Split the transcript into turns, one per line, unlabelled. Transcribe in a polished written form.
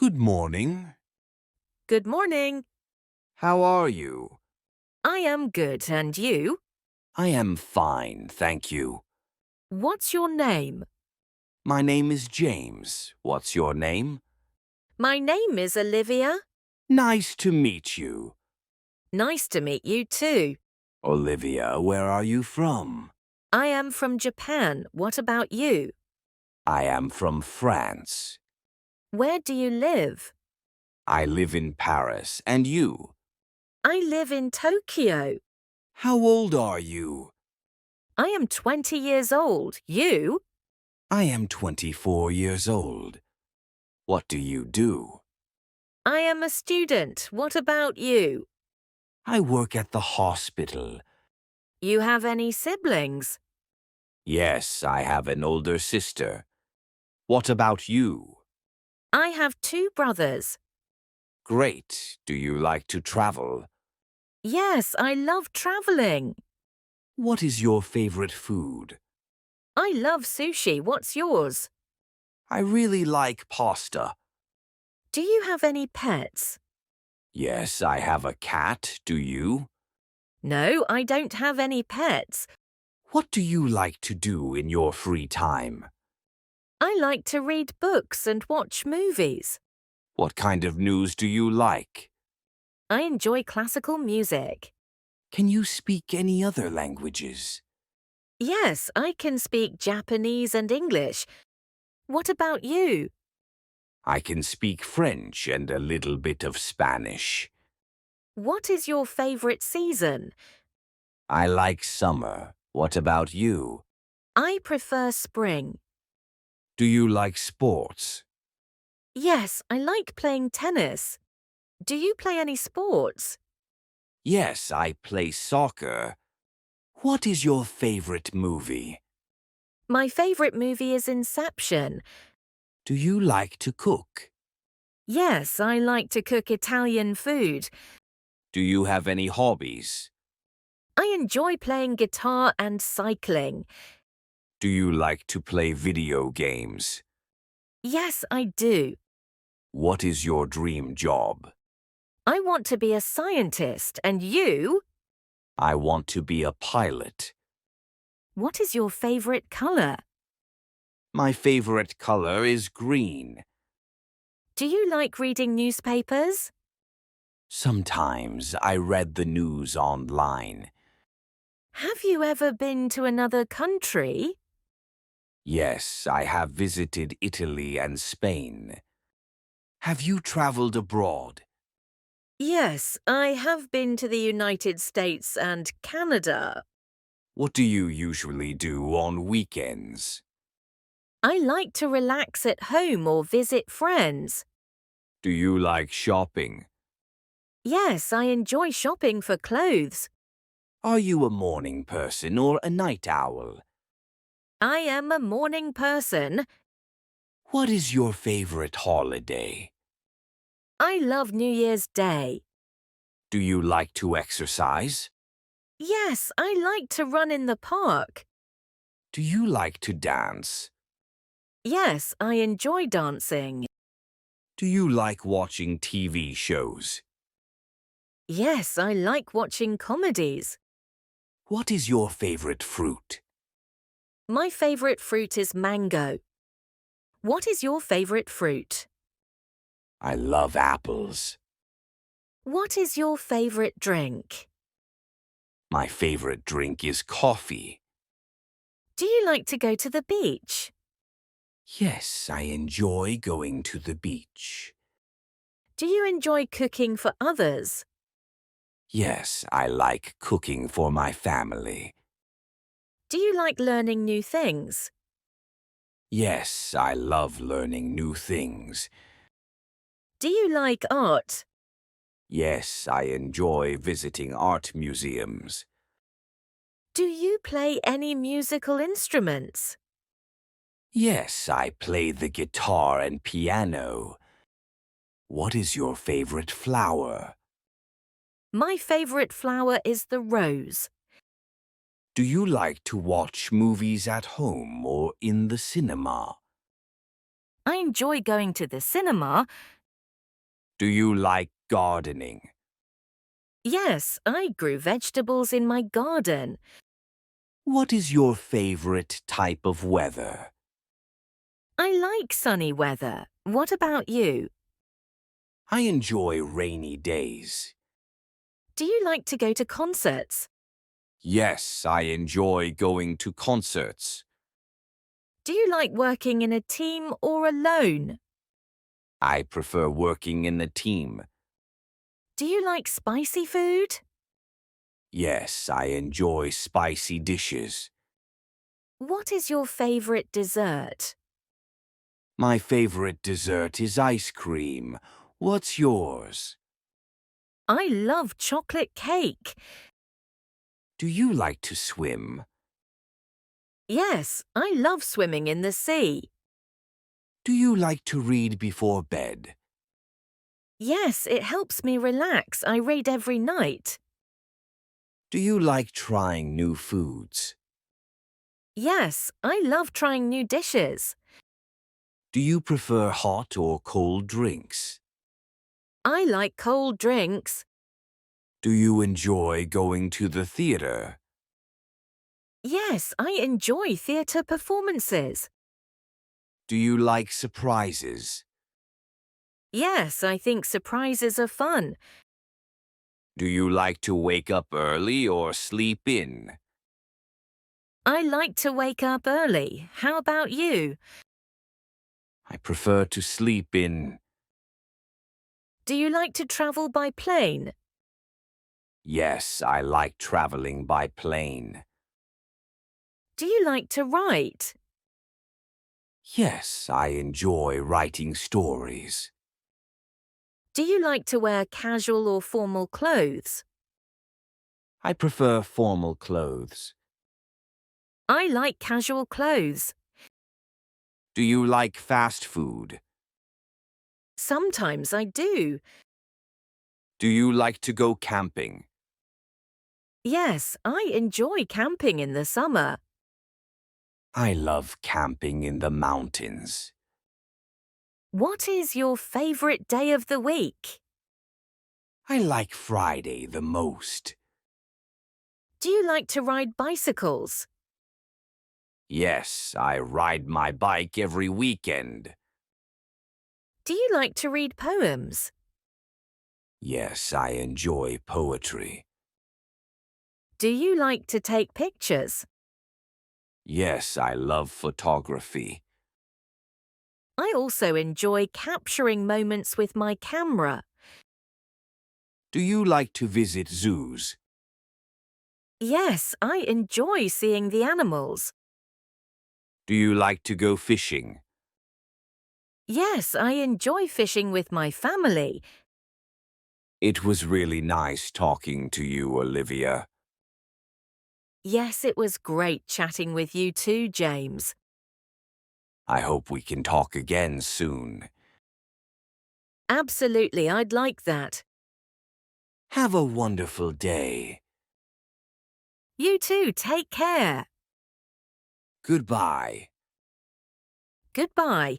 Good morning.
Good morning.
How are you?
I am good, and you?
I am fine, thank you.
What's your name?
My name is James. What's your name?
My name is Olivia.
Nice to meet you.
Nice to meet you too.
Olivia, where are you from?
I am from Japan. What about you?
I am from France.
Where do you live?
I live in Paris, and you?
I live in Tokyo.
How old are you?
I am 20 years old. You?
I am 24 years old. What do you do?
I am a student. What about you?
I work at the hospital.
You have any siblings?
Yes, I have an older sister. What about you?
I have two brothers.
Great. Do you like to travel?
Yes, I love traveling.
What is your favorite food?
I love sushi. What's yours?
I really like pasta.
Do you have any pets?
Yes, I have a cat. Do you?
No, I don't have any pets.
What do you like to do in your free time?
I like to read books and watch movies.
What kind of news do you like?
I enjoy classical music.
Can you speak any other languages?
Yes, I can speak Japanese and English. What about you?
I can speak French and a little bit of Spanish.
What is your favorite season?
I like summer. What about you?
I prefer spring.
Do you like sports?
Yes, I like playing tennis. Do you play any sports?
Yes, I play soccer. What is your favorite movie?
My favorite movie is Inception.
Do you like to cook?
Yes, I like to cook Italian food.
Do you have any hobbies?
I enjoy playing guitar and cycling.
Do you like to play video games?
Yes, I do.
What is your dream job?
I want to be a scientist, and you?
I want to be a pilot.
What is your favorite color?
My favorite color is green.
Do you like reading newspapers?
Sometimes I read the news online.
Have you ever been to another country?
Yes, I have visited Italy and Spain. Have you traveled abroad?
Yes, I have been to the United States and Canada.
What do you usually do on weekends?
I like to relax at home or visit friends.
Do you like shopping?
Yes, I enjoy shopping for clothes.
Are you a morning person or a night owl?
I am a morning person.
What is your favorite holiday?
I love New Year's Day.
Do you like to exercise?
Yes, I like to run in the park.
Do you like to dance?
Yes, I enjoy dancing.
Do you like watching TV shows?
Yes, I like watching comedies.
What is your favorite fruit?
My favorite fruit is mango. What is your favorite fruit?
I love apples.
What is your favorite drink?
My favorite drink is coffee.
Do you like to go to the beach?
Yes, I enjoy going to the beach.
Do you enjoy cooking for others?
Yes, I like cooking for my family.
Do you like learning new things?
Yes, I love learning new things.
Do you like art?
Yes, I enjoy visiting art museums.
Do you play any musical instruments?
Yes, I play the guitar and piano. What is your favorite flower?
My favorite flower is the rose.
Do you like to watch movies at home or in the cinema?
I enjoy going to the cinema.
Do you like gardening?
Yes, I grew vegetables in my garden.
What is your favorite type of weather?
I like sunny weather. What about you?
I enjoy rainy days.
Do you like to go to concerts?
Yes, I enjoy going to concerts.
Do you like working in a team or alone?
I prefer working in a team.
Do you like spicy food?
Yes, I enjoy spicy dishes.
What is your favorite dessert?
My favorite dessert is ice cream. What's yours?
I love chocolate cake.
Do you like to swim?
Yes, I love swimming in the sea.
Do you like to read before bed?
Yes, it helps me relax. I read every night.
Do you like trying new foods?
Yes, I love trying new dishes.
Do you prefer hot or cold drinks?
I like cold drinks.
Do you enjoy going to the theater?
Yes, I enjoy theatre performances.
Do you like surprises?
Yes, I think surprises are fun.
Do you like to wake up early or sleep in?
I like to wake up early. How about you?
I prefer to sleep in.
Do you like to travel by plane?
Yes, I like traveling by plane.
Do you like to write?
Yes, I enjoy writing stories.
Do you like to wear casual or formal clothes?
I prefer formal clothes.
I like casual clothes.
Do you like fast food?
Sometimes I do.
Do you like to go camping?
Yes, I enjoy camping in the summer.
I love camping in the mountains.
What is your favorite day of the week?
I like Friday the most.
Do you like to ride bicycles?
Yes, I ride my bike every weekend.
Do you like to read poems?
Yes, I enjoy poetry.
Do you like to take pictures?
Yes, I love photography.
I also enjoy capturing moments with my camera.
Do you like to visit zoos?
Yes, I enjoy seeing the animals.
Do you like to go fishing?
Yes, I enjoy fishing with my family.
It was really nice talking to you, Olivia.
Yes, it was great chatting with you too, James.
I hope we can talk again soon.
Absolutely, I'd like that.
Have a wonderful day.
You too, take care.
Goodbye.
Goodbye.